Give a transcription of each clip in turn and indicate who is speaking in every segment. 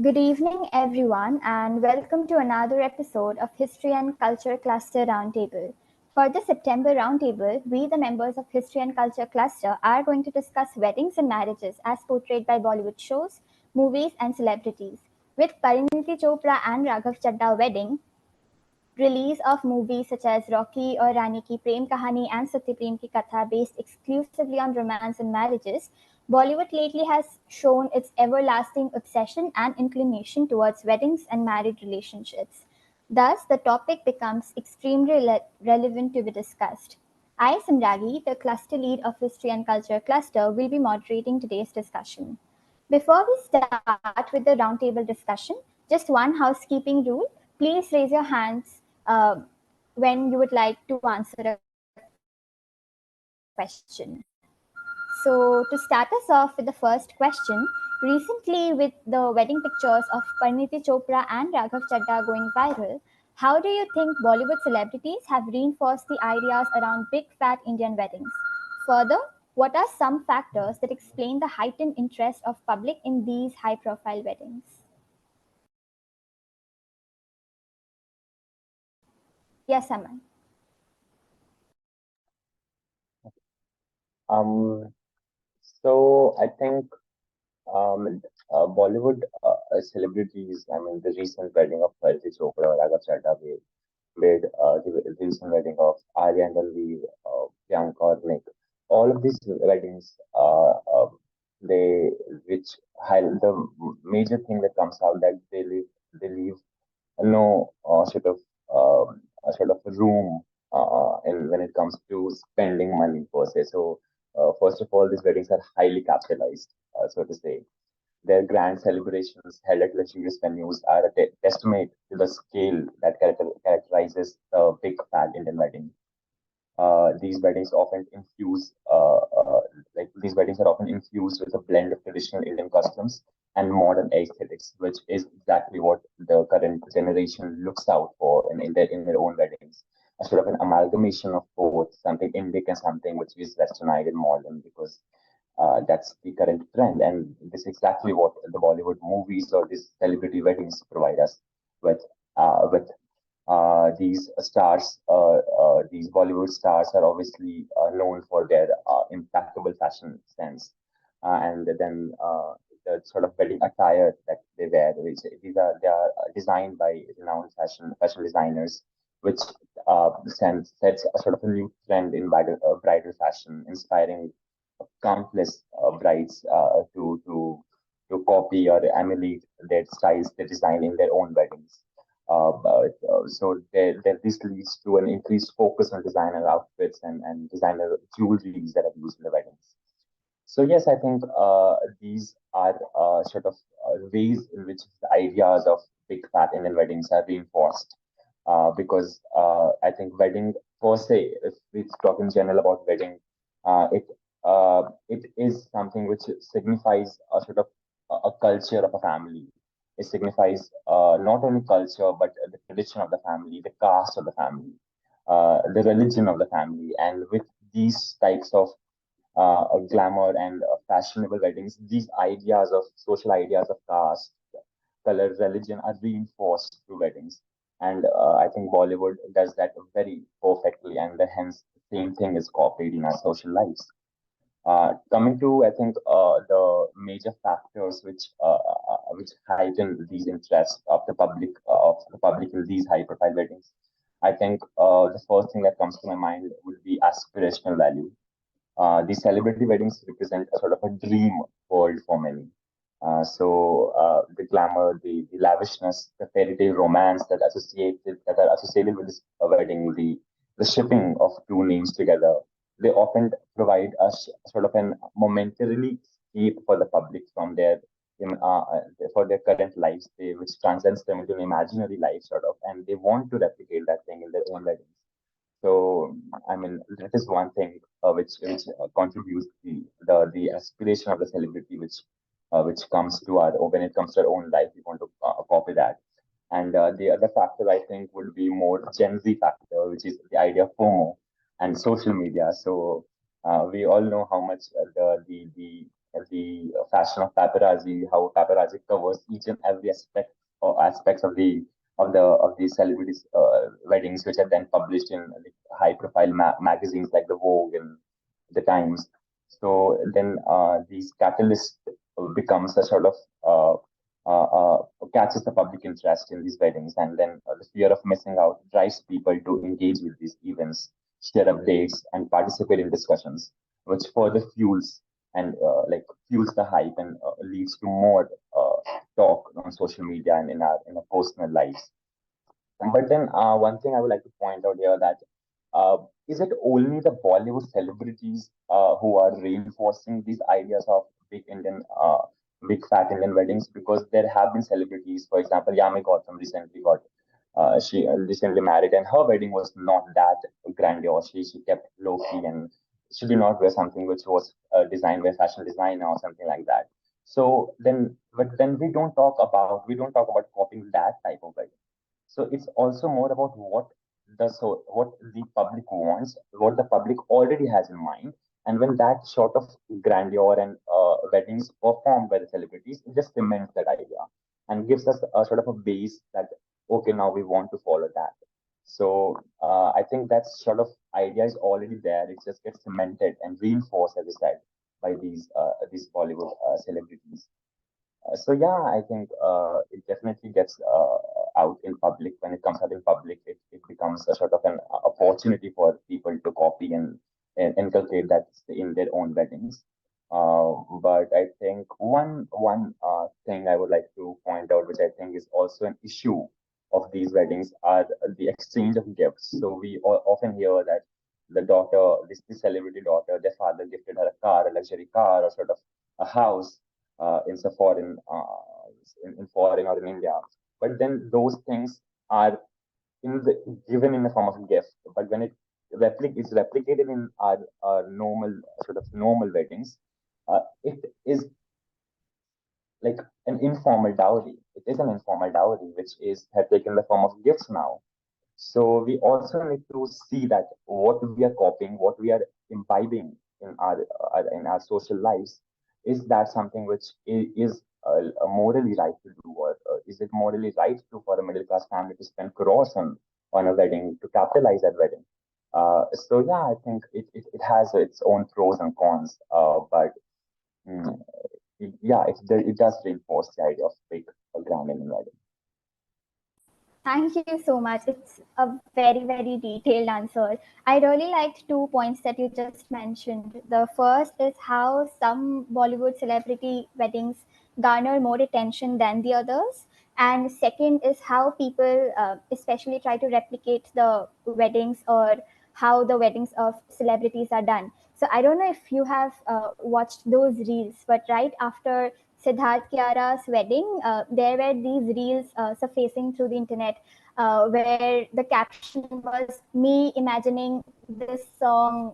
Speaker 1: Good evening, everyone, and welcome to another episode of History and Culture Cluster Roundtable. For the September Roundtable, we, the members of History and Culture Cluster, are going to discuss weddings and marriages as portrayed by Bollywood shows, movies, and celebrities. With Parineeti Chopra and Raghav Chaddha wedding, release of movies such as Rocky or Rani ki Prem Kahani and Satyaprem ki Katha based exclusively on romance and marriages, Bollywood lately has shown its everlasting obsession and inclination towards weddings and married relationships. Thus, the topic becomes extremely relevant to be discussed. I, Samragi, the cluster lead of History and Culture Cluster, will be moderating today's discussion. Before we start with the roundtable discussion, just one housekeeping rule. Please raise your hands when you would like to answer a question. So, to start us off with the first question, recently with the wedding pictures of Parineeti Chopra and Raghav Chaddha going viral, how do you think Bollywood celebrities have reinforced the ideas around big fat Indian weddings? Further, what are some factors that explain the heightened interest of public in these high profile weddings? Yes, Aman.
Speaker 2: Um, so I think Bollywood celebrities, I mean, the recent wedding of Parineeti Chopra, Raghav Chaddha made the recent wedding of Arya and Ranveer, Priyanka or Nick. All of these weddings, they which the major thing that comes out that they leave no sort of room in when it comes to spending money per se. So first of all, these weddings are highly capitalized, so to say. Their grand celebrations held at luxurious venues are a testament to the scale that characterizes the big fat Indian wedding. These weddings often infuse these weddings are often infused with a blend of traditional Indian customs and modern aesthetics, which is exactly what the current generation looks out for in their own weddings. A sort of an amalgamation of both, something Indic and something which is westernized and modern, because that's the current trend, and this is exactly what the Bollywood movies or these celebrity weddings provide us with. These stars, these Bollywood stars, are obviously known for their impeccable fashion sense, and then the sort of wedding attire that they wear. Which they are designed by renowned fashion designers, which sets a sort of a new trend in bridal fashion, inspiring countless brides to copy or emulate their styles they design in their own weddings. This leads to an increased focus on designer outfits and designer jewelries that are used in the weddings. So yes, I think these are sort of ways in which the ideas of big fat Indian weddings are reinforced. Because I think wedding per se, if we talk in general about wedding, it is something which signifies a sort of a culture of a family. It signifies not only culture but the tradition of the family, the caste of the family, the religion of the family, and with these types of glamour and fashionable weddings, these ideas of social ideas of caste, color, religion are reinforced through weddings. And I think Bollywood does that very perfectly, and hence the same thing is copied in our social lives. Coming to, I think, the major factors which heighten these interests of the public in these high-profile weddings, I think the first thing that comes to my mind would be aspirational value. These celebrity weddings represent a sort of a dream world for many. The glamour, the lavishness, the fairy tale romance that are associated with this wedding, the shipping of two names together, they often provide us sort of an momentarily escape for the public from for their current lives, which transcends them into an imaginary life, sort of, and they want to replicate that thing in their own weddings. So, I mean, that is one thing which contributes the aspiration of the celebrity, which comes to our or when it comes to our own life, we want to copy that. And the other factor I think would be more Gen Z factor, which is the idea of FOMO and social media. So we all know how much the fashion of paparazzi, how paparazzi covers each and every aspect or aspects of these celebrities' weddings, which are then published in like, high-profile magazines like the Vogue and the Times. So then these catalyst becomes a sort of catches the public interest in these weddings, and then the fear of missing out drives people to engage with these events, share updates, and participate in discussions, which further fuels the hype and leads to more talk on social media and in our personal lives. But then one thing I would like to point out here that uh, is it only the Bollywood celebrities who are reinforcing these ideas of big fat Indian weddings? Because there have been celebrities, for example, Yami Gautam she recently married, and her wedding was not that grandiose. She kept low key, and she did not wear something which was designed by a fashion designer or something like that. So then, but then we don't talk about copying that type of wedding. So it's also more about what the public wants, what the public already has in mind, and when that sort of grandeur and weddings performed by the celebrities, it just cements that idea and gives us a sort of a base that okay, now we want to follow that. So I think that sort of idea is already there. It just gets cemented and reinforced, as I said, by these Bollywood celebrities. So yeah, I think it definitely gets out in public. When it comes out in public, it becomes a sort of an opportunity for people to copy and inculcate that in their own weddings. But I think one thing I would like to point out, which I think is also an issue of these weddings, are the exchange of gifts. So we often hear that the daughter, this celebrity daughter, their father gifted her a car, a luxury car, or sort of a house in some in foreign or in India. But then those things are given in the form of a gift. But when it's replicated in our normal weddings, it is like an informal dowry. It is an informal dowry which is have taken the form of gifts now. So we also need to see that what we are copying, what we are imbibing in our social lives, is that something which is morally right to do, or is it morally right to for a middle class family to spend crores on a wedding to capitalize that wedding? So yeah, I think it has its own pros and cons, but mm, yeah, it does reinforce the idea of big grand Indian wedding.
Speaker 1: Thank you so much. It's a very, very detailed answer. I really liked two points that you just mentioned. The first is how some Bollywood celebrity weddings garner more attention than the others. And second is how people, especially, try to replicate the weddings or how the weddings of celebrities are done. So I don't know if you have watched those reels, but right after Siddharth Kiara's wedding, there were these reels surfacing through the internet where the caption was me imagining this song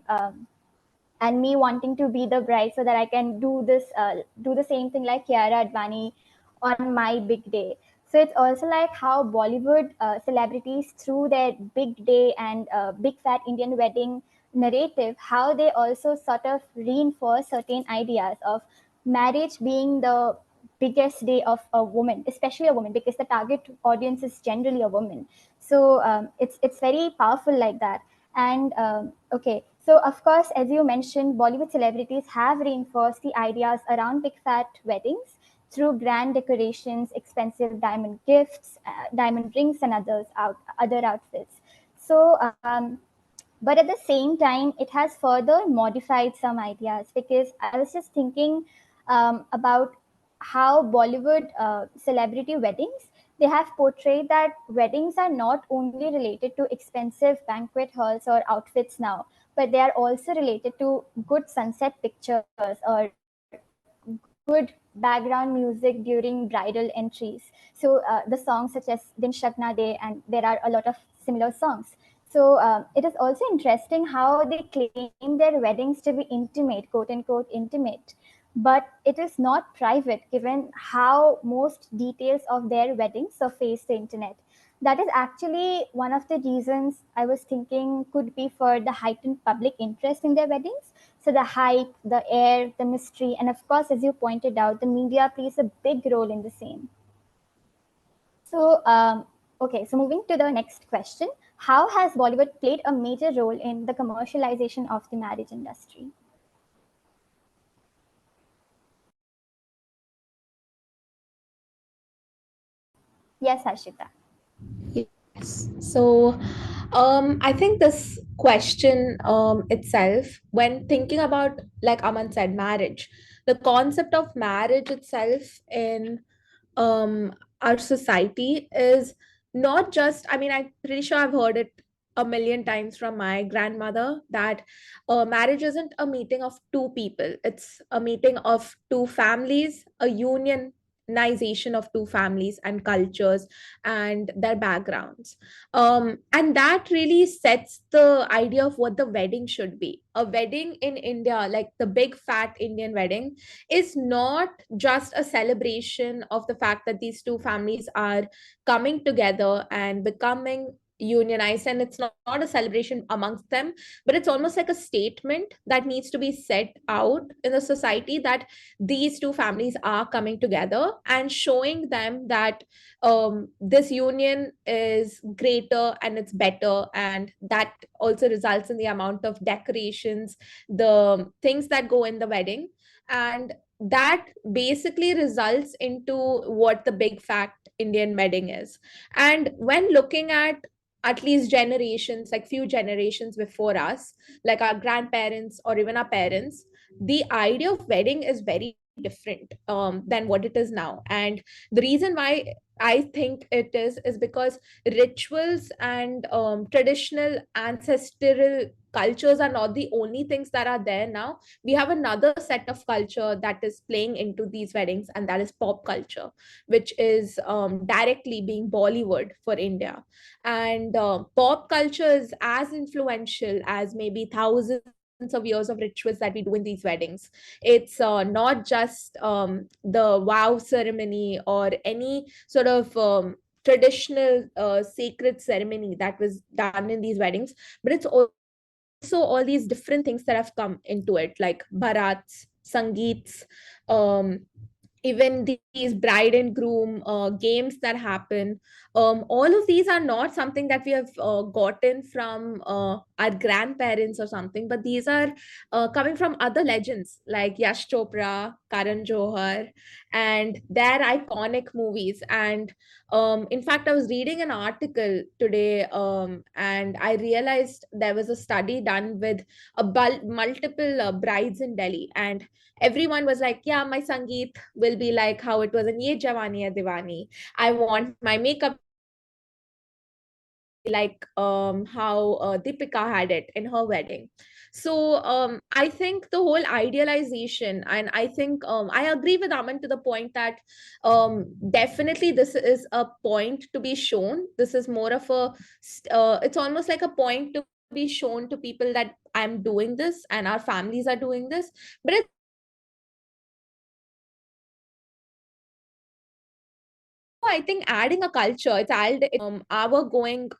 Speaker 1: and me wanting to be the bride so that I can do the same thing like Kiara Advani on my big day. So it's also like how Bollywood celebrities, through their big day and big fat Indian wedding narrative, how they also sort of reinforce certain ideas of marriage being the biggest day of a woman, especially a woman, because the target audience is generally a woman. So it's very powerful like that. And okay, so of course, as you mentioned, Bollywood celebrities have reinforced the ideas around big fat weddings through grand decorations, expensive diamond gifts, diamond rings, and other outfits. So, but at the same time, it has further modified some ideas because I was just thinking about how Bollywood celebrity weddings, they have portrayed that weddings are not only related to expensive banquet halls or outfits now, but they are also related to good sunset pictures or good background music during bridal entries. So the songs such as Din Shagna De, and there are a lot of similar songs. So it is also interesting how they claim their weddings to be intimate, quote unquote intimate, but it is not private given how most details of their weddings surface the internet. That is actually one of the reasons I was thinking could be for the heightened public interest in their weddings, So the hype, the air, the mystery, and of course, as you pointed out, the media plays a big role in the same. So, okay, so moving to the next question. How has Bollywood played a major role in the commercialization of the marriage industry? Yes, Harshita.
Speaker 3: Yes. So, I think this question itself, when thinking about, like Aman said, marriage, the concept of marriage itself in our society is not just, I mean, I'm pretty sure I've heard it a million times from my grandmother that marriage isn't a meeting of two people, it's a meeting of two families, a unionization of two families and cultures and their backgrounds. And that really sets the idea of what the wedding should be. A wedding in India, like the big fat Indian wedding, is not just a celebration of the fact that these two families are coming together and becoming unionized, and it's not a celebration amongst them, but it's almost like a statement that needs to be set out in the society that these two families are coming together and showing them that this union is greater and it's better, and that also results in the amount of decorations, the things that go in the wedding, and that basically results into what the big fact Indian wedding is. And when looking at least generations, like few generations before us, like our grandparents or even our parents, the idea of wedding is very different than what it is now. And the reason why I think it is because rituals and traditional ancestral cultures are not the only things that are there now. We have another set of culture that is playing into these weddings, and that is pop culture, which is directly being Bollywood for India. And pop culture is as influential as maybe thousands of years of rituals that we do in these weddings. It's not just the wow ceremony or any sort of traditional sacred ceremony that was done in these weddings, but it's also all these different things that have come into it, like barats, sangeets, um, even these bride and groom games that happen. All of these are not something that we have gotten from our grandparents or something, but these are coming from other legends like Yash Chopra, Karan Johar, and their iconic movies. And in fact, I was reading an article today, and I realized there was a study done with multiple brides in Delhi, and everyone was like, yeah, my sangeet will be like how it was in Ye Jawani Hai Diwani. I want my makeup to be like how Deepika had it in her wedding. So I think the whole idealization, and I think I agree with Aman to the point that definitely this is a point to be shown. This is more of a, it's almost like a point to be shown to people that I'm doing this and our families are doing this. But it's I think adding a culture, it's added our going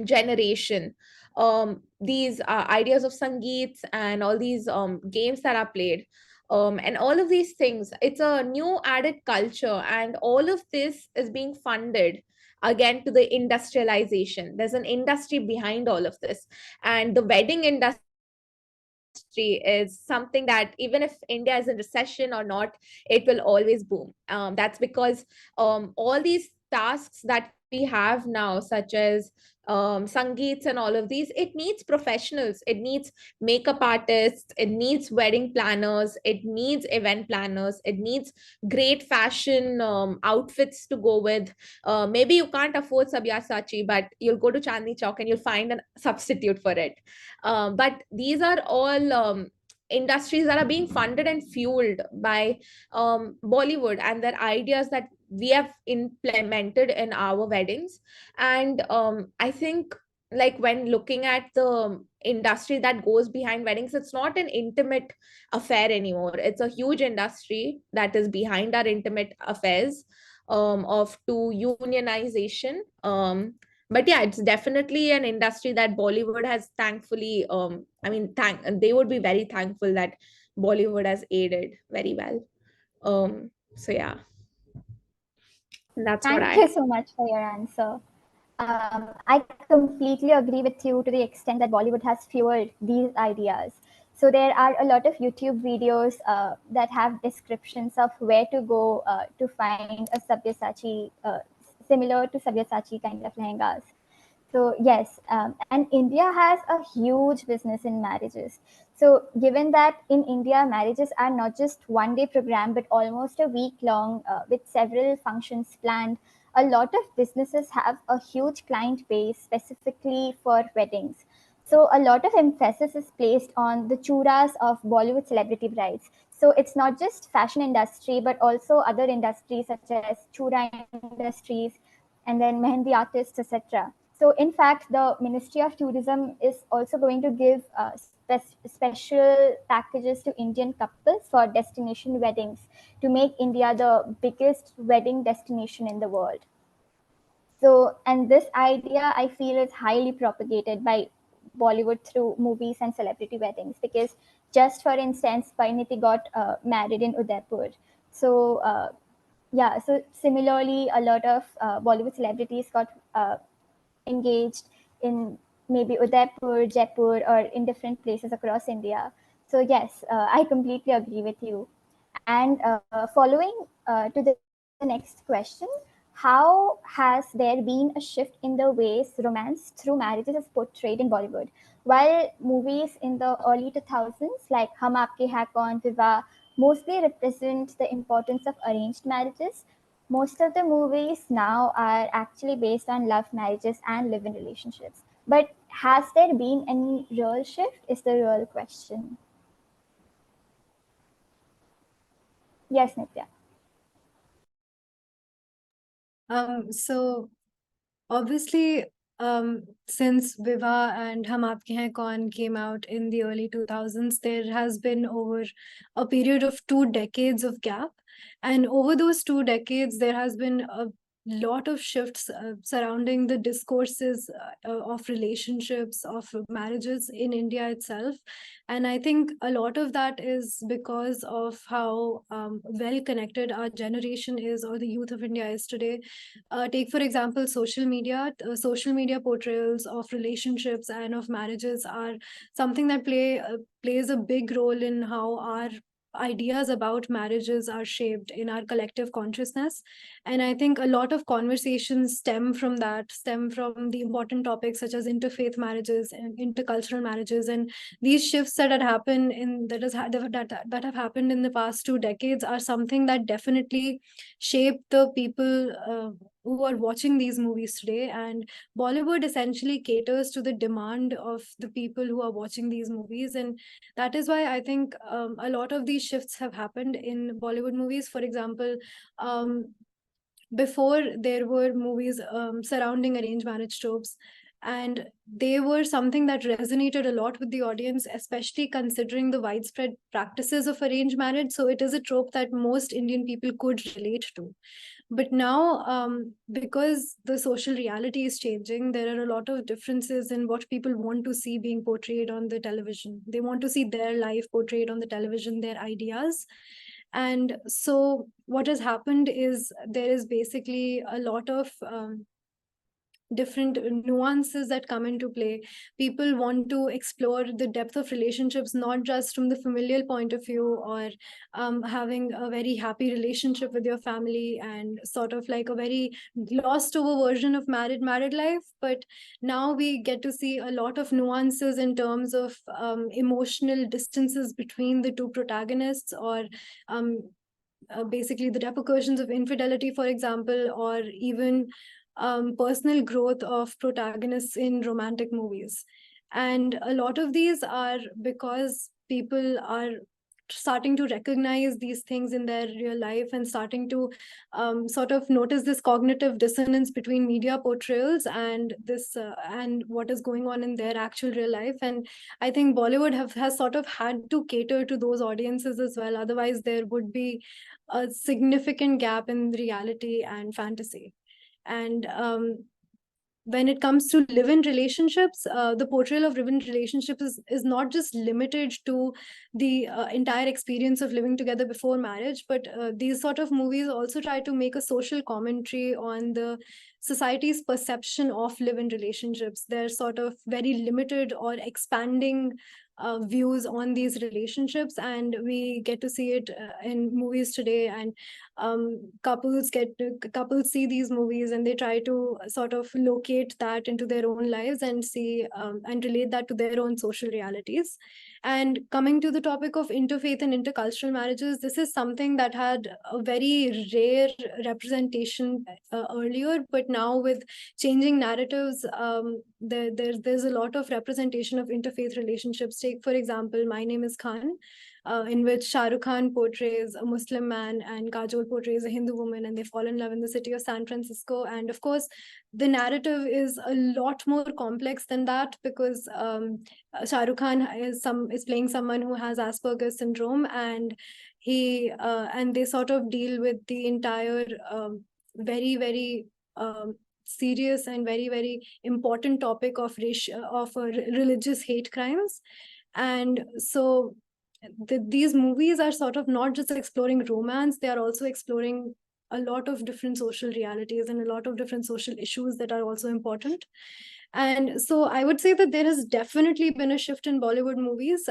Speaker 3: generation. These ideas of sangeets and all these games that are played, and all of these things, it's a new added culture, and all of this is being funded again to the industrialization. There's an industry behind all of this, and the wedding industry is something that even if India is in recession or not, it will always boom. That's because all these tasks that we have now, such as sangeets and all of these, it needs professionals, it needs makeup artists, it needs wedding planners, it needs event planners, it needs great fashion outfits to go with. Maybe you can't afford Sabyasachi, but you'll go to Chandni Chowk and you'll find a substitute for it. But these are all industries that are being funded and fueled by Bollywood and their ideas that we have implemented in our weddings. And I think, like, when looking at the industry that goes behind weddings, it's not an intimate affair anymore. It's a huge industry that is behind our intimate affairs, of to unionization. But yeah, it's definitely an industry that Bollywood has thankfully, they would be very thankful that Bollywood has aided very well. So yeah, that's what
Speaker 1: Thank
Speaker 3: I.
Speaker 1: you so much for your answer. I completely agree with you to the extent that Bollywood has fueled these ideas. So there are a lot of YouTube videos that have descriptions of where to go to find a Sabyasachi, similar to Sabyasachi kind of lehengas. So yes, and India has a huge business in marriages. So given that in India marriages are not just one day program but almost a week long with several functions planned, a lot of businesses have a huge client base specifically for weddings. So a lot of emphasis is placed on the churas of Bollywood celebrity brides. So it's not just fashion industry but also other industries such as chura industries and then mehendi artists, etc. So, in fact, the Ministry of Tourism is also going to give special packages to Indian couples for destination weddings to make India the biggest wedding destination in the world. So, and this idea I feel is highly propagated by Bollywood through movies and celebrity weddings because, just for instance, Parineeti got married in Udaipur. So, yeah, so similarly, a lot of Bollywood celebrities got engaged in maybe Udaipur, Jaipur, or in different places across India. So yes, I completely agree with you. And following to the next question, how has there been a shift in the ways romance through marriages is portrayed in Bollywood? While movies in the early 2000s, like Hum Aapke Hai Kaun, Viva, mostly represent the importance of arranged marriages, most of the movies now are actually based on love marriages and live in relationships. But has there been any real shift? Is the real question. Yes, Nitya.
Speaker 4: So obviously, since Viva and Hum Aapke Hain Kaun came out in the early 2000s, there has been over a period of 2 decades of gap. And over those 2 decades, there has been a lot of shifts surrounding the discourses of relationships, of marriages in India itself. And I think a lot of that is because of how well connected our generation is, or the youth of India is today. Take, for example, social media. Social media portrayals of relationships and of marriages are something that plays a big role in how our ideas about marriages are shaped in our collective consciousness. And I think a lot of conversations stem from the important topics such as interfaith marriages and intercultural marriages. And these shifts that had happened in that have happened in the past 2 decades are something that definitely shape the people who are watching these movies today. And Bollywood essentially caters to the demand of the people who are watching these movies. And that is why I think a lot of these shifts have happened in Bollywood movies. For example, before there were movies surrounding arranged marriage tropes, and they were something that resonated a lot with the audience, especially considering the widespread practices of arranged marriage. So it is a trope that most Indian people could relate to. But now, because the social reality is changing, there are a lot of differences in what people want to see being portrayed on the television. They want to see their life portrayed on the television, their ideas. And so what has happened is there is basically a lot of different nuances that come into play. People want to explore the depth of relationships, not just from the familial point of view, or having a very happy relationship with your family and sort of like a very glossed over version of married life. But now we get to see a lot of nuances in terms of emotional distances between the two protagonists, or basically the repercussions of infidelity, for example, or even personal growth of protagonists in romantic movies. And a lot of these are because people are starting to recognize these things in their real life and starting to sort of notice this cognitive dissonance between media portrayals and this and what is going on in their actual real life. And I think Bollywood has sort of had to cater to those audiences as well. Otherwise, there would be a significant gap in reality and fantasy. And when it comes to live-in relationships, the portrayal of live-in relationships is not just limited to the entire experience of living together before marriage, but these sort of movies also try to make a social commentary on the society's perception of live-in relationships. They're sort of very limited or expanding views on these relationships, and we get to see it in movies today. And couples see these movies and they try to sort of locate that into their own lives and see and relate that to their own social realities. And coming to the topic of interfaith and intercultural marriages, this is something that had a very rare representation earlier, but now with changing narratives, there's a lot of representation of interfaith relationships. Take, for example, My Name is Khan, in which Shah Rukh Khan portrays a Muslim man and Kajol portrays a Hindu woman, and they fall in love in the city of San Francisco. And of course, the narrative is a lot more complex than that, because Shah Rukh Khan is playing someone who has Asperger's syndrome, and they sort of deal with the entire very, very serious and very, very important topic of religious hate crimes. And so these movies are sort of not just exploring romance, they are also exploring a lot of different social realities and a lot of different social issues that are also important. And so I would say that there has definitely been a shift in Bollywood movies,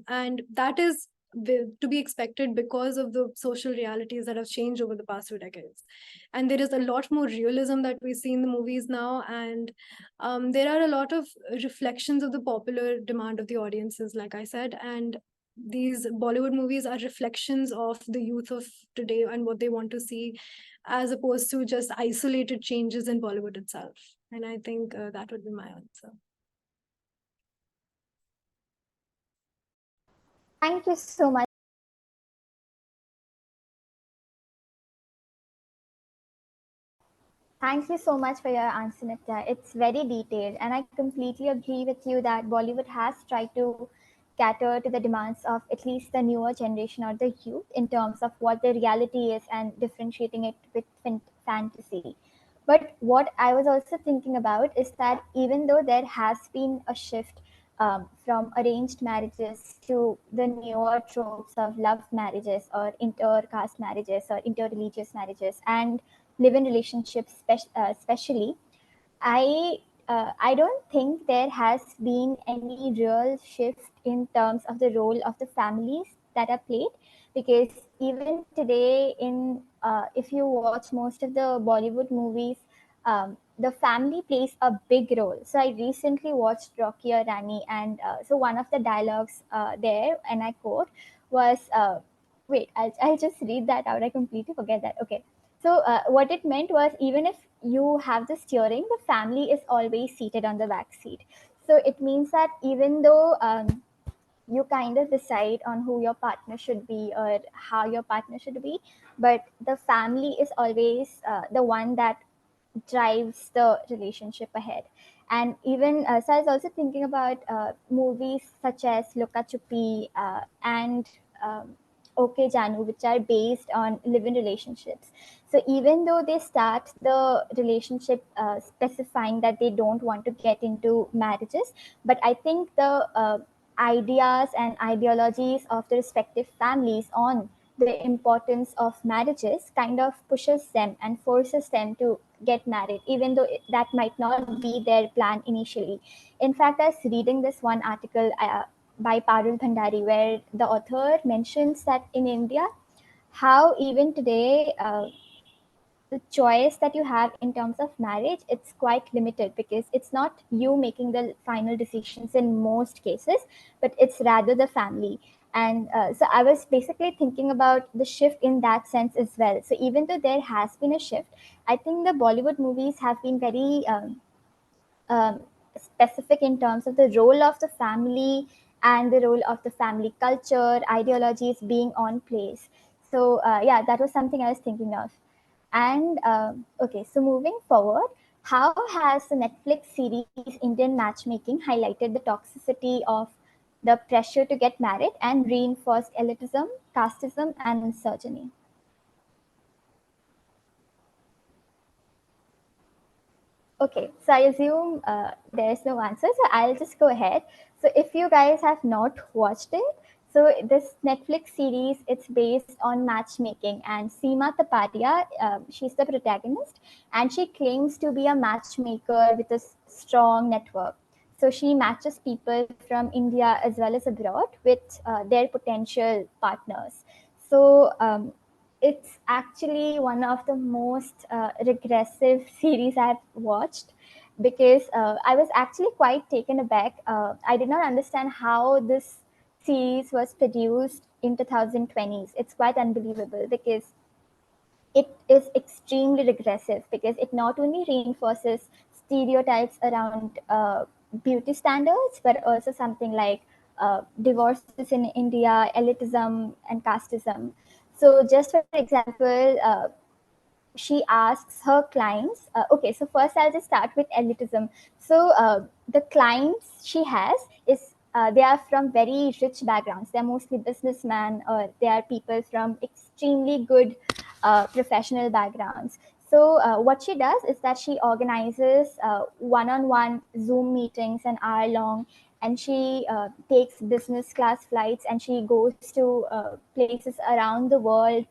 Speaker 4: and that is to be expected because of the social realities that have changed over the past 2 decades. And there is a lot more realism that we see in the movies now, and there are a lot of reflections of the popular demand of the audiences, like I said. And these Bollywood movies are reflections of the youth of today and what they want to see, as opposed to just isolated changes in Bollywood itself. And I think that would be my answer.
Speaker 1: Thank you so much. Thank you so much for your answer, Nitya. It's very detailed, and I completely agree with you that Bollywood has tried to cater to the demands of at least the newer generation or the youth in terms of what the reality is and differentiating it with fantasy. But what I was also thinking about is that even though there has been a shift from arranged marriages to the newer tropes of love marriages or inter-caste marriages or inter-religious marriages and live-in relationships, especially, I I don't think there has been any real shift in terms of the role of the families that are played, because even today, in if you watch most of the Bollywood movies, the family plays a big role. So I recently watched Rocky or Rani, and so one of the dialogues there, and I quote, was wait, I'll just read that out. I completely forget that. Okay. So what it meant was, even if you have the steering, the family is always seated on the back seat. So it means that even though you kind of decide on who your partner should be or how your partner should be, but the family is always the one that drives the relationship ahead. And even so I was also thinking about movies such as Luka Chupi and Okay Janu, which are based on live-in relationships. So even though they start the relationship specifying that they don't want to get into marriages, but I think the ideas and ideologies of the respective families on the importance of marriages kind of pushes them and forces them to get married, even though that might not be their plan initially. In fact, I was reading this one article by Parul Bhandari, where the author mentions that in India, how even today the choice that you have in terms of marriage, it's quite limited, because it's not you making the final decisions in most cases, but it's rather the family. And so I was basically thinking about the shift in that sense as well. So even though there has been a shift, I think the Bollywood movies have been very specific in terms of the role of the family and the role of the family culture ideologies being on place. So yeah, that was something I was thinking of. And okay, so moving forward, how has the Netflix series Indian Matchmaking highlighted the toxicity of the pressure to get married and reinforced elitism, casteism, and misogyny? Okay, so I assume there's no answer, so I'll just go ahead. So if you guys have not watched it, so this Netflix series, it's based on matchmaking, and Seema Tapatia, she's the protagonist, and she claims to be a matchmaker with a strong network. So she matches people from India as well as abroad with their potential partners. So it's actually one of the most regressive series I've watched, because I was actually quite taken aback. I did not understand how this series was produced in 2020s. It's quite unbelievable, because it is extremely regressive, because it not only reinforces stereotypes around beauty standards, but also something like divorces in India, elitism, and casteism. So, just for example, she asks her clients, okay, so first I'll just start with elitism. So the clients she has is they are from very rich backgrounds. They're mostly businessmen, or they are people from extremely good professional backgrounds. So what she does is that she organizes one-on-one Zoom meetings, an hour long, and she takes business class flights, and she goes to places around the world.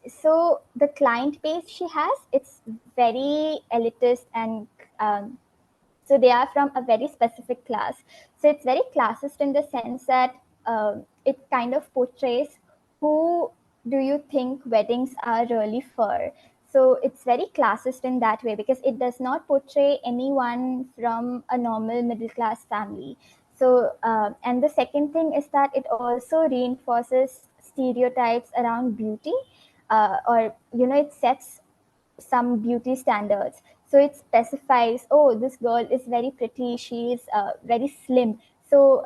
Speaker 1: So the client base she has, it's very elitist, and so they are from a very specific class. So it's very classist in the sense that it kind of portrays who do you think weddings are really for. So it's very classist in that way, because it does not portray anyone from a normal middle class family. So and the second thing is that it also reinforces stereotypes around beauty, or it sets some beauty standards. So it specifies, oh, this girl is very pretty, she is very slim. So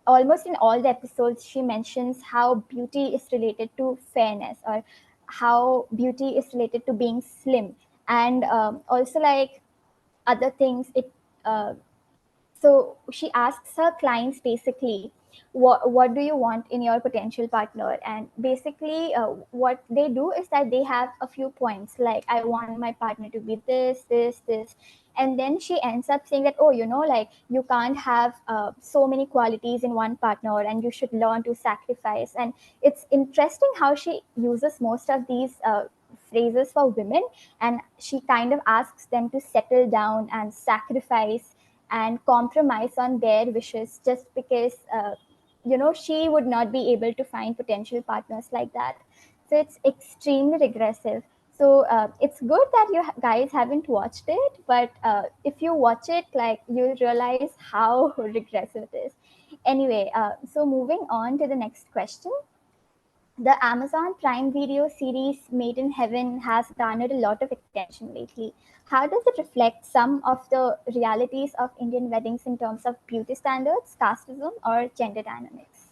Speaker 1: almost in all the episodes, she mentions how beauty is related to fairness, or how beauty is related to being slim. And also, like, other things, it so she asks her clients, basically, what do you want in your potential partner? And basically what they do is that they have a few points, like, I want my partner to be this, and then she ends up saying that, oh, like, you can't have so many qualities in one partner, and you should learn to sacrifice. And it's interesting how she uses most of these phrases for women, and she kind of asks them to settle down and sacrifice and compromise on their wishes, just because she would not be able to find potential partners like that. So it's extremely regressive. So it's good that you guys haven't watched it, but if you watch it, like, you'll realize how regressive it is. Anyway, so moving on to the next question. The Amazon Prime Video series Made in Heaven has garnered a lot of attention lately. How does it reflect some of the realities of Indian weddings in terms of beauty standards, casteism, or gender dynamics?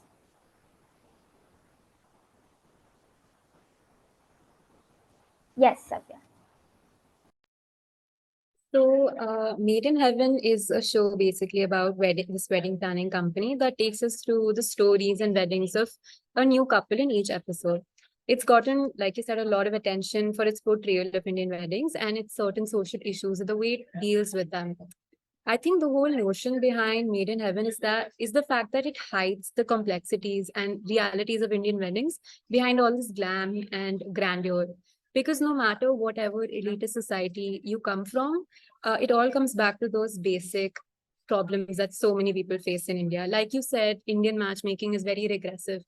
Speaker 1: Yes, Satya.
Speaker 5: So, Made in Heaven is a show basically about this wedding planning company that takes us through the stories and weddings of a new couple in each episode. It's gotten, like you said, a lot of attention for its portrayal of Indian weddings and its certain social issues and the way it deals with them. I think the whole notion behind Made in Heaven is the fact that it hides the complexities and realities of Indian weddings behind all this glam and grandeur. Because no matter whatever elitist society you come from, it all comes back to those basic problems that so many people face in India. Like you said, Indian matchmaking is very regressive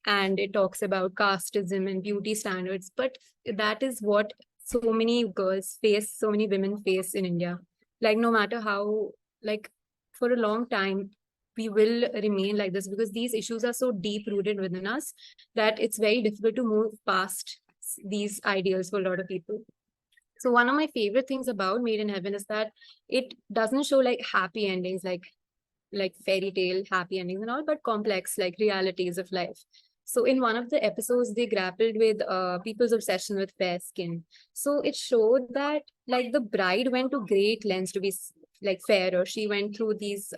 Speaker 5: and it talks about casteism and beauty standards. But that is what so many girls face, so many women face in India. Like, no matter how, like, for a long time, we will remain like this because these issues are so deep rooted within us that it's very difficult to move past these ideals for a lot of people. So one of my favorite things about Made in Heaven is that it doesn't show like happy endings, like fairy tale happy endings and all, but complex like realities of life. So in one of the episodes, they grappled with people's obsession with fair skin. So it showed that like the bride went to great lengths to be like fairer. She went through these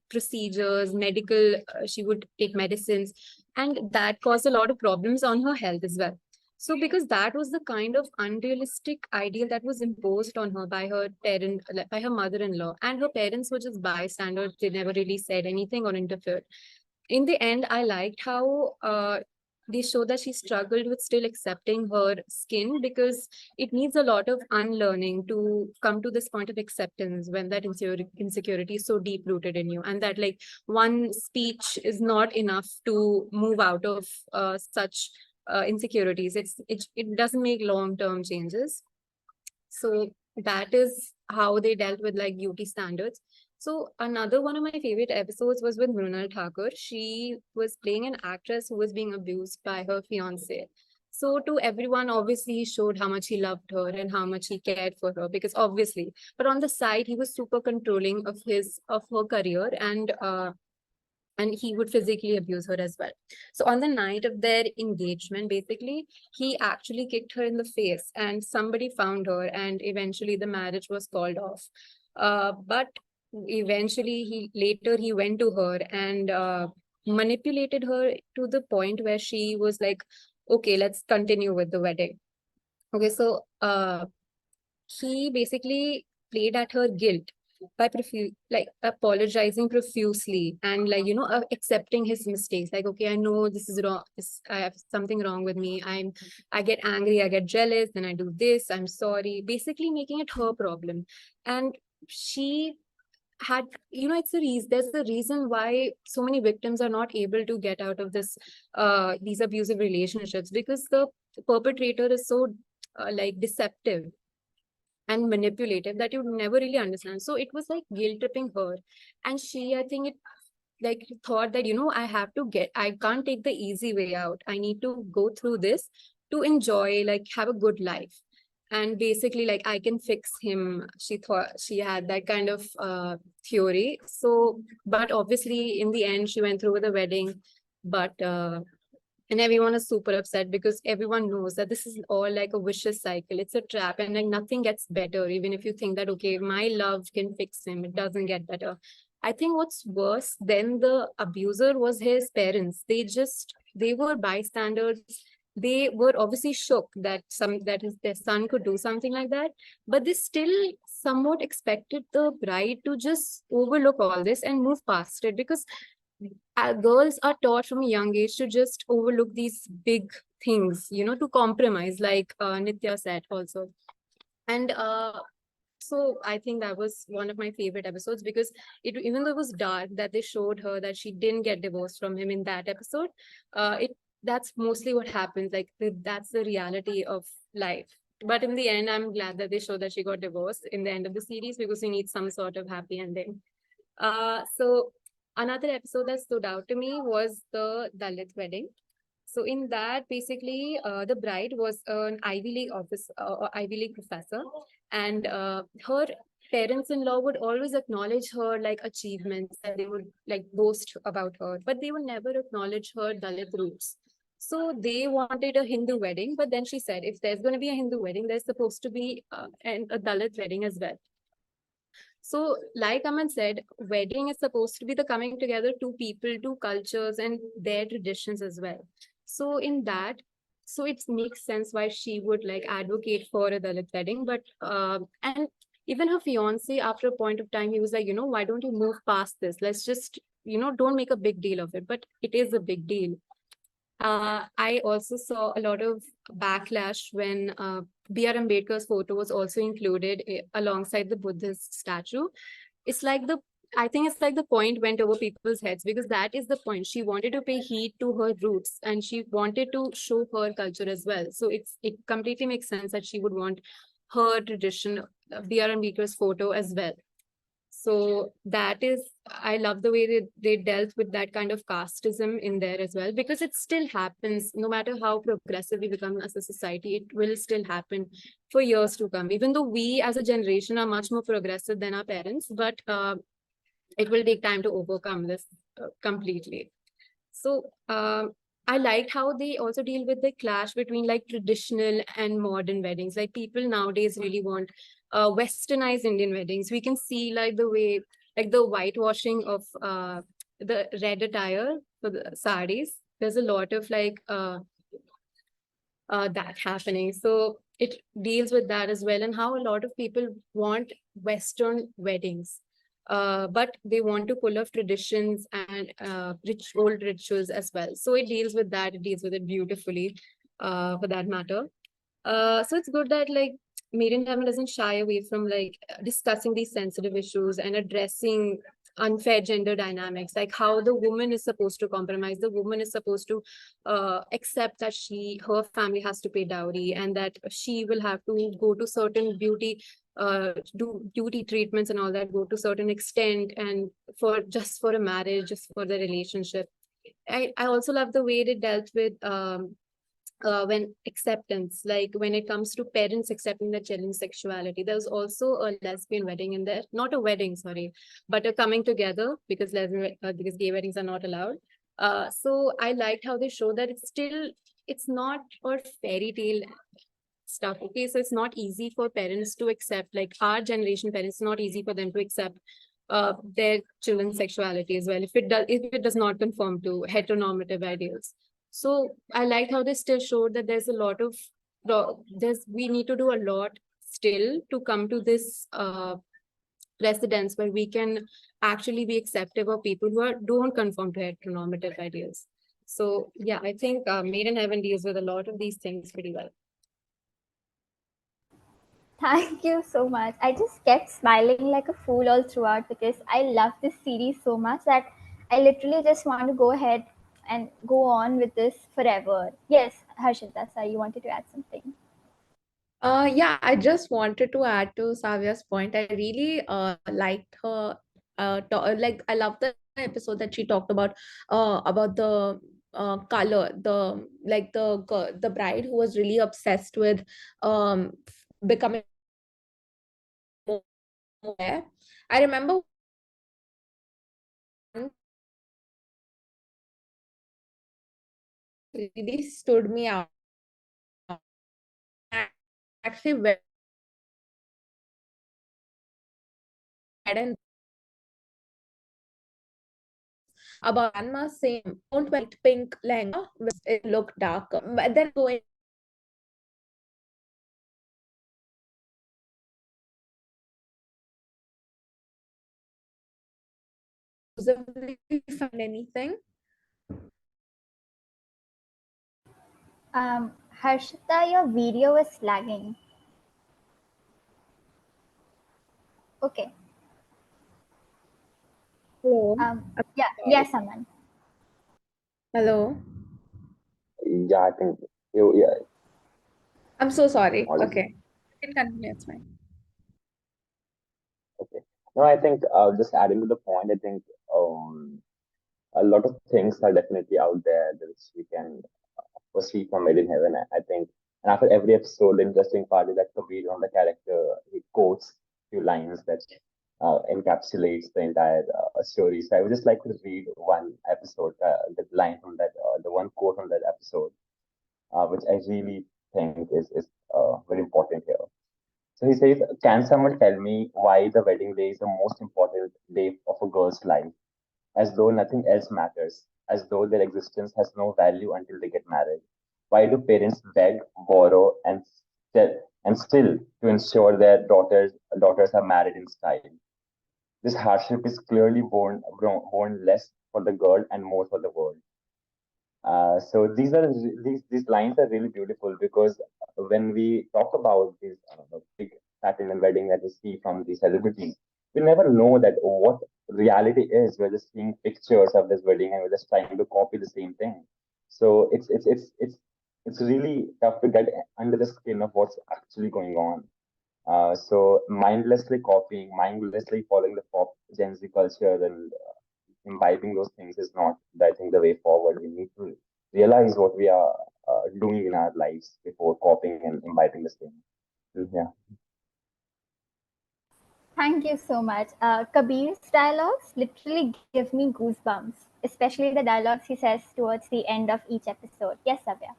Speaker 5: procedures, medical, she would take medicines, and that caused a lot of problems on her health as well. So because that was the kind of unrealistic ideal that was imposed on her by her parent, like, by her mother-in-law, and her parents were just bystanders. They never really said anything or interfered. In the end, I liked how they show that she struggled with still accepting her skin, because it needs a lot of unlearning to come to this point of acceptance when that insecurity is so deep rooted in you, and that like one speech is not enough to move out of such insecurities. It doesn't make long-term changes. So that is how they dealt with like beauty standards. So another one of my favorite episodes was with Mrunal Thakur. She was playing an actress who was being abused by her fiance. So to everyone, obviously, he showed how much he loved her and how much he cared for her, because obviously, but on the side, he was super controlling of her career, and he would physically abuse her as well. So on the night of their engagement, basically, he actually kicked her in the face, and somebody found her, and eventually the marriage was called off. But eventually, he went to her and manipulated her to the point where she was like, "Okay, let's continue with the wedding." Okay, so he basically played at her guilt by like apologizing profusely, and like accepting his mistakes, like, okay, I know this is wrong, I have something wrong with me, I get angry, I get jealous, then I do this, I'm sorry, basically making it her problem. And she had, it's a reason, there's a reason why so many victims are not able to get out of these abusive relationships, because the perpetrator is so like deceptive and manipulative that you never really understand. So it was like guilt tripping her. And she, I think it like thought that, I can't take the easy way out. I need to go through this to enjoy, like have a good life. And basically, like, I can fix him. She thought she had that kind of theory. So, but obviously in the end, she went through with the wedding. But and everyone is super upset because everyone knows that this is all like a vicious cycle. It's a trap, and like nothing gets better. Even if you think that, okay, my love can fix him, it doesn't get better. I think what's worse than the abuser was his parents. They were bystanders. They were obviously shocked that their son could do something like that, but they still somewhat expected the bride to just overlook all this and move past it, because girls are taught from a young age to just overlook these big things, to compromise, like Nitya said also. And so I think that was one of my favorite episodes, because even though it was dark, that they showed her that she didn't get divorced from him in that episode. That's mostly what happens. Like that's the reality of life. But in the end, I'm glad that they showed that she got divorced in the end of the series, because we need some sort of happy ending. So another episode that stood out to me was the Dalit wedding. So in that, basically, the bride was an Ivy League professor, and her parents-in-law would always acknowledge her like achievements, and they would like boast about her, but they would never acknowledge her Dalit roots. So they wanted a Hindu wedding, but then she said, if there's going to be a Hindu wedding, there's supposed to be a Dalit wedding as well. So, like Aman said, wedding is supposed to be the coming together two people, two cultures, and their traditions as well. So, in that, so it makes sense why she would like advocate for a Dalit wedding. But and even her fiance, after a point of time, he was like, why don't you move past this? Let's just, don't make a big deal of it. But it is a big deal. I also saw a lot of backlash when B.R. Ambedkar's photo was also included alongside the Buddhist statue. It's like I think it's like the point went over people's heads, because that is the point. She wanted to pay heed to her roots, and she wanted to show her culture as well. So it completely makes sense that she would want her tradition, B.R. Ambedkar's photo as well. So that is, I love the way they dealt with that kind of casteism in there as well, because it still happens, no matter how progressive we become as a society, it will still happen for years to come. Even though we as a generation are much more progressive than our parents, but it will take time to overcome this completely. So I liked how they also deal with the clash between like traditional and modern weddings. Like people nowadays really want westernized Indian weddings. We can see like the way, like the whitewashing of the red attire for the saris. There's a lot of like that happening. So it deals with that as well, and how a lot of people want Western weddings, but they want to pull off traditions and rich old rituals as well. So it deals with that. It deals with it beautifully, for that matter. So it's good that like Made in Heaven doesn't shy away from like discussing these sensitive issues and addressing unfair gender dynamics, like how the woman is supposed to compromise, the woman is supposed to accept that her family has to pay dowry, and that she will have to go to certain do beauty treatments and all that, go to certain extent, and for a marriage, just for the relationship. I also love the way they dealt with when acceptance, like when it comes to parents accepting their children's sexuality. There's also a lesbian wedding in there, not a wedding, sorry, but a coming together, because because gay weddings are not allowed. So I liked how they show that it's not a fairy tale stuff. Okay, so it's not easy for parents to accept, like our generation parents, it's not easy for them to accept their children's sexuality as well, if it does not conform to heteronormative ideals. So I liked how they still showed that there's a lot of we need to do a lot still to come to this precedence where we can actually be acceptive of people who don't conform to heteronormative ideals. So yeah, I think Made in Heaven deals with a lot of these things pretty well.
Speaker 1: Thank you so much. I just kept smiling like a fool all throughout because I love this series so much that I literally just want to go ahead and go on with this forever. Yes, Harshita, sorry, you wanted to add something.
Speaker 3: Yeah, I just wanted to add to Savya's point. I really liked her. Like I love the episode that she talked about the color, the bride who was really obsessed with becoming more aware. I remember one really stood me out. I actually read and about grandma saying, "Don't wear pink lehenga, it look darker." But then going find anything.
Speaker 1: Harshita, your video is lagging. Okay.
Speaker 3: Hello.
Speaker 1: Yeah, yes, Aman.
Speaker 3: Hello.
Speaker 2: Yeah, I think yeah,
Speaker 3: I'm so sorry.
Speaker 2: audible.
Speaker 3: Okay. You can continue. It's fine.
Speaker 2: Okay. No, I think just adding to the point, I think a lot of things are definitely out there that which we can see from Made in Heaven. I think, and after every episode, the interesting part is that Kabir on the character, he quotes few lines that encapsulates the entire story. So I would just like to read one episode, the line from that, the one quote from that episode, which I really think is very important here. So he says, "Can someone tell me why the wedding day is the most important day of a girl's life? As though nothing else matters, as though their existence has no value until they get married. Why do parents beg, borrow, and still to ensure their daughters are married in style? This hardship is clearly born less for the girl and more for the world." So these lines are really beautiful because when we talk about these big pattern and wedding that we see from these celebrities, we never know that what reality is. We're just seeing pictures of this wedding and we're just trying to copy the same thing. So it's really tough to get under the skin of what's actually going on. So mindlessly copying, mindlessly following the pop Gen Z culture and imbibing those things is not, I think, the way forward. We need to realize what we are doing in our lives before copying and imbibing the same. Yeah.
Speaker 1: Thank you so much. Kabir's dialogues literally give me goosebumps, especially the dialogues he says towards the end of each episode. Yes, Savya.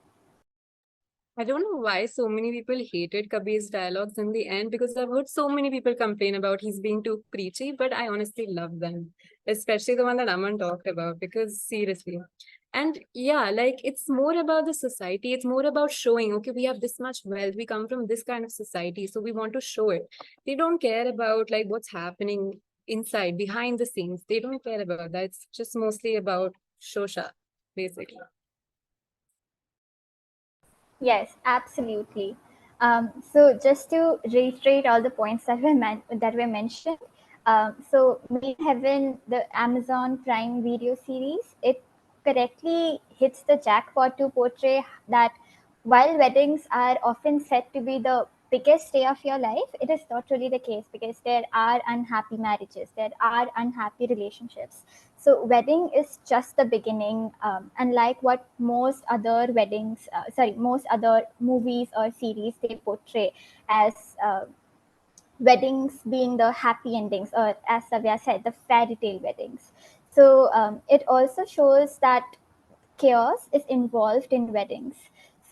Speaker 5: I don't know why so many people hated Kabir's dialogues in the end, because I've heard so many people complain about he's being too preachy, but I honestly love them, especially the one that Aman talked about, because seriously. And yeah, like it's more about the society. It's more about showing, okay, we have this much wealth. We come from this kind of society. So we want to show it. They don't care about like what's happening inside, behind the scenes. They don't care about that. It's just mostly about shosha, basically.
Speaker 1: Yes, absolutely. So just to reiterate all the points that were mentioned, so Made in Heaven, the Amazon Prime Video series, it correctly hits the jackpot to portray that while weddings are often said to be the biggest day of your life, it is not really the case because there are unhappy marriages, there are unhappy relationships. So wedding is just the beginning, unlike what most other most other movies or series they portray as weddings being the happy endings, or as Savya said, the fairy tale weddings. So it also shows that chaos is involved in weddings.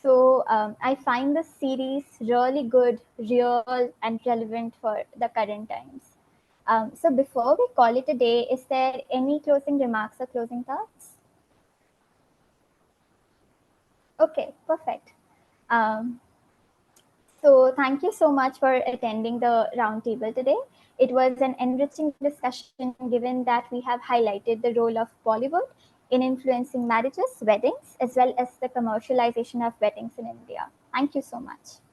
Speaker 1: So I find the series really good, real, and relevant for the current times. So before we call it a day, is there any closing remarks or closing thoughts? Okay, perfect. Um, so thank you so much for attending the roundtable today. It was an enriching discussion given that we have highlighted the role of Bollywood in influencing marriages, weddings, as well as the commercialization of weddings in India. Thank you so much.